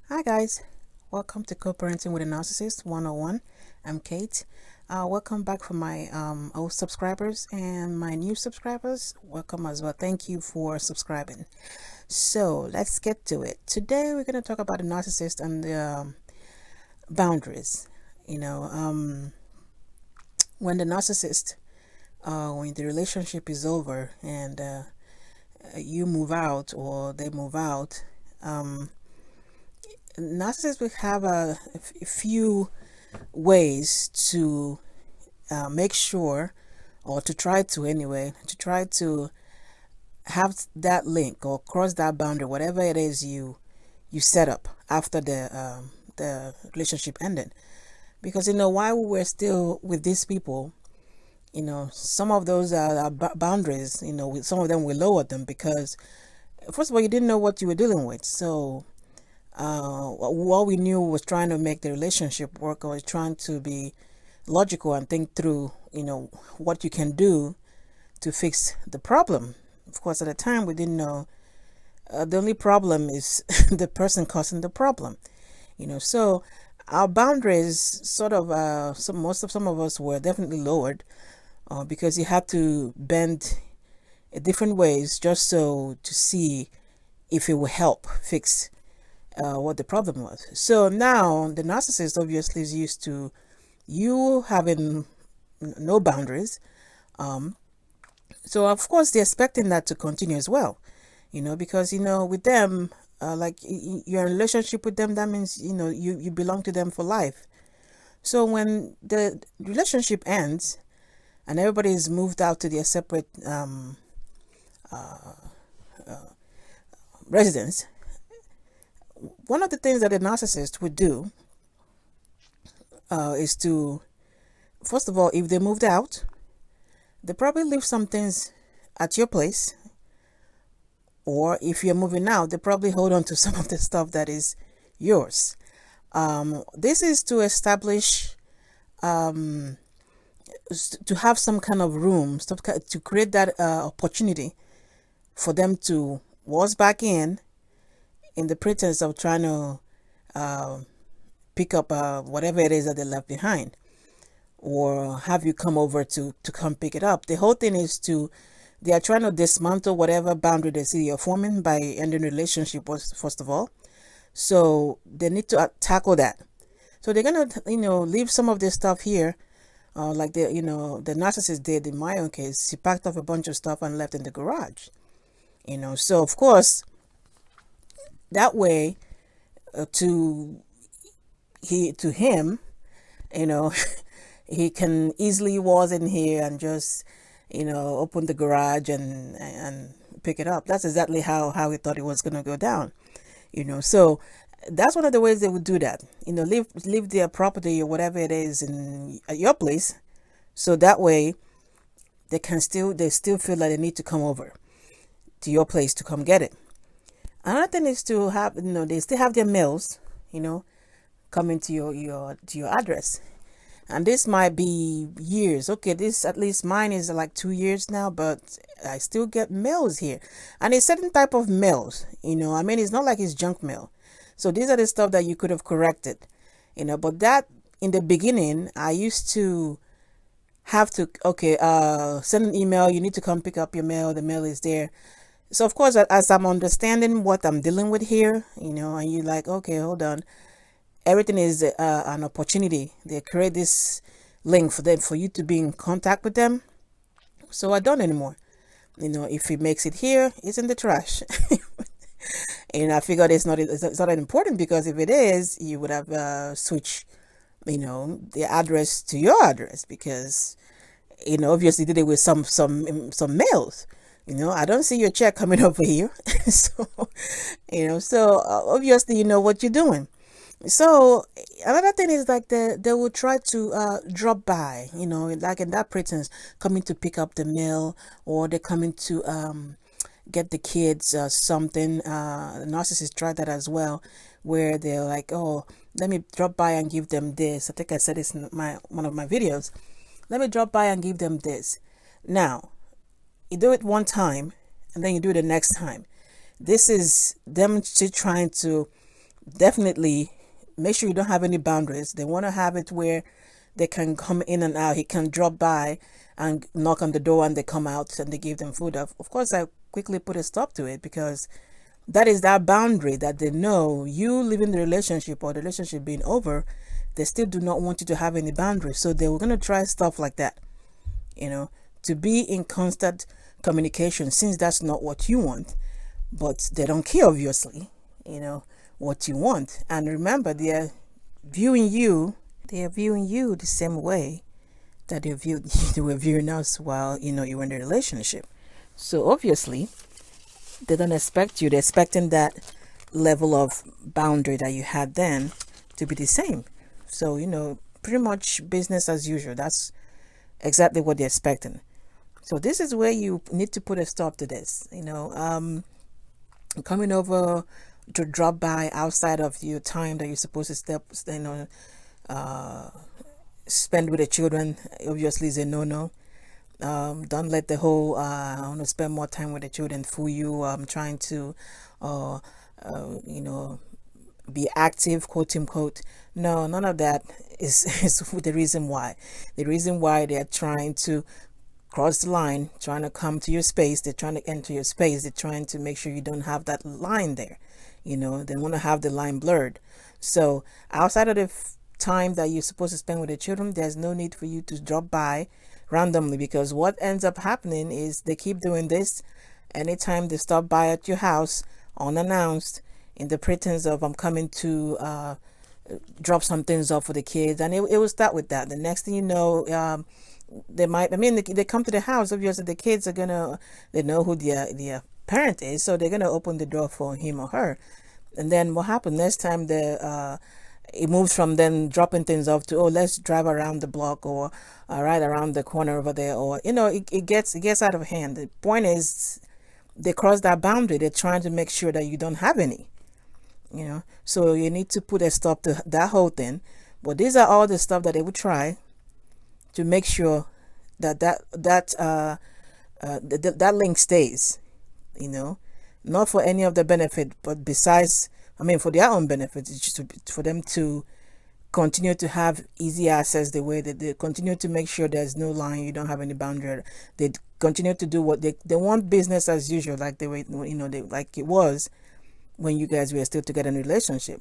Hi guys, welcome to Co-Parenting with a Narcissist 101. I'm Kate. Welcome back for my old subscribers and my new subscribers. Welcome as well. Thank you for subscribing. So let's get to it. Today we're going to talk about the narcissist and the boundaries. When the narcissist, when the relationship is over and you move out or they move out, narcissists will have a few ways to make sure, or to try to have that link or cross that boundary, whatever it is you set up after the relationship ended. Because while we were still with these people, some of those boundaries, with some of them we lowered them because first of all you didn't know what you were dealing with. So what we knew was trying to make the relationship work, or trying to be logical and think through, what you can do to fix the problem. Of course, at the time we didn't know the only problem is the person causing the problem. So our boundaries sort of, some of us were definitely lowered because you had to bend different ways just so to see if it will help fix what the problem was. So now the narcissist obviously is used to you having no boundaries. So of course they're expecting that to continue as well, because with them, like you're in a relationship with them, that means you belong to them for life. So when the relationship ends and everybody's moved out to their separate residence, one of the things that a narcissist would do is to, first of all, if they moved out, they probably leave some things at your place. Or if you're moving out, they probably hold on to some of the stuff that is yours. This is to establish, to have some kind of room, to create that opportunity for them to waltz back in the pretense of trying to pick up whatever it is that they left behind, or have you come over to come pick it up. The whole thing is they are trying to dismantle whatever boundary they see you're forming by ending the relationship, first of all. So they need to tackle that. So they're gonna, leave some of this stuff here, like the narcissist did in my own case. She packed up a bunch of stuff and left in the garage. So of course, that way, to him, he can easily waltz in here and just, open the garage and pick it up. That's exactly how he thought it was gonna go down. So that's one of the ways they would do that. Leave their property or whatever it is at your place, so that way they still feel like they need to come over to your place to come get it. Another thing is to have, they still have their mails, coming to your address. And this might be years. Okay, this, at least mine is like 2 years now, but I still get mails here. And it's certain type of mails, it's not like it's junk mail. So these are the stuff that you could have corrected, but that in the beginning, I used to have to, send an email, you need to come pick up your mail, the mail is there. So of course, as I'm understanding what I'm dealing with here, and you're like, okay, hold on. Everything is an opportunity. They create this link for you to be in contact with them. So I don't anymore. If it makes it here, it's in the trash. And I figured it's not important, because if it is, you would have switched, the address to your address, because, obviously did it with some mails. I don't see your check coming over here. So obviously you know what you're doing. So another thing is like they will try to drop by, like in that pretense, coming to pick up the mail, or they're coming to get the kids something. The narcissists try that as well, where they're like, oh, let me drop by and give them this. I think I said this in one of my videos. Let me drop by and give them this. Now, you do it one time and then you do it the next time. This is them still trying to definitely make sure you don't have any boundaries. They want to have it where they can come in and out. He can drop by and knock on the door and they come out and they give them food. Of course, I quickly put a stop to it, because that is that boundary that they know you leaving the relationship or the relationship being over. They still do not want you to have any boundaries. So they were going to try stuff like that, to be in constant communication, since that's not what you want. But they don't care, obviously, what you want. And remember, viewing you, they are viewing you the same way that they were viewing us while, you were in the relationship. So obviously, they don't expect you. They're expecting that level of boundary that you had then to be the same. So, pretty much business as usual. That's exactly what they're expecting. So this is where you need to put a stop to this. Coming over to drop by outside of your time that you're supposed to spend with the children, obviously is a no-no. Don't let the whole I want to spend more time with the children fool you. Trying to be active, quote unquote. No, none of that is the reason why. The reason why they're trying to cross the line, trying to come to your space, they're trying to enter your space, they're trying to make sure you don't have that line there. They want to have the line blurred. So outside of the time that you're supposed to spend with the children, there's no need for you to drop by randomly, because what ends up happening is they keep doing this anytime they stop by at your house unannounced, in the pretense of I'm coming to drop some things off for the kids, and it will start with that. The next thing you know, they come to the house. Obviously the kids they know who their parent is, so they're gonna open the door for him or her. And then what happened next time, it moves from then dropping things off to, let's drive around the block, or right around the corner over there, or it gets out of hand. The point is, they cross that boundary. They're trying to make sure that you don't have any, so you need to put a stop to that whole thing. But these are all the stuff that they would try to make sure that that link stays, not for any of the benefit, but besides, for their own benefit. It's just for them to continue to have easy access, the way that they continue to make sure there's no line, you don't have any boundary. They continue to do what they want, business as usual, like they were, like it was when you guys were still together in a relationship.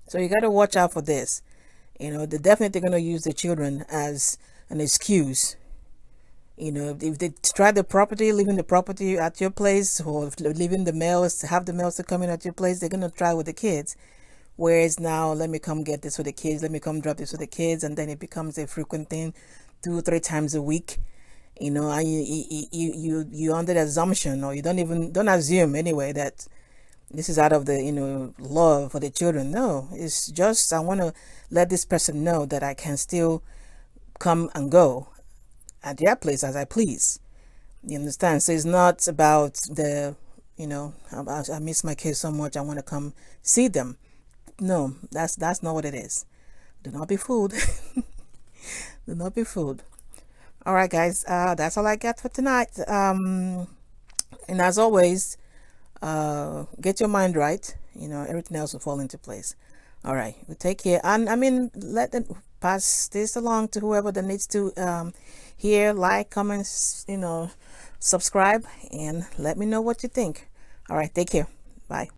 So you got to watch out for this. They're definitely going to use the children as an excuse. If they try the property, leaving the property at your place, or leaving the mails, have the mails to come in at your place, they're going to try with the kids. Whereas now, let me come get this for the kids, let me come drop this for the kids, and then it becomes a frequent thing, 2-3 times a week. And you under the assumption, or you don't assume anyway, that this is out of the love for the children. No, it's just, I want to let this person know that I can still come and go at their place as I please. You understand? So it's not about I miss my kids so much, I want to come see them. No, that's not what it is. Do not be fooled. Do not be fooled. All right, guys. That's all I got for tonight. And as always, get your mind right. Everything else will fall into place. All right. Well, take care. And let them pass this along to whoever that needs to hear, like, comment, subscribe, and let me know what you think. All right. Take care. Bye.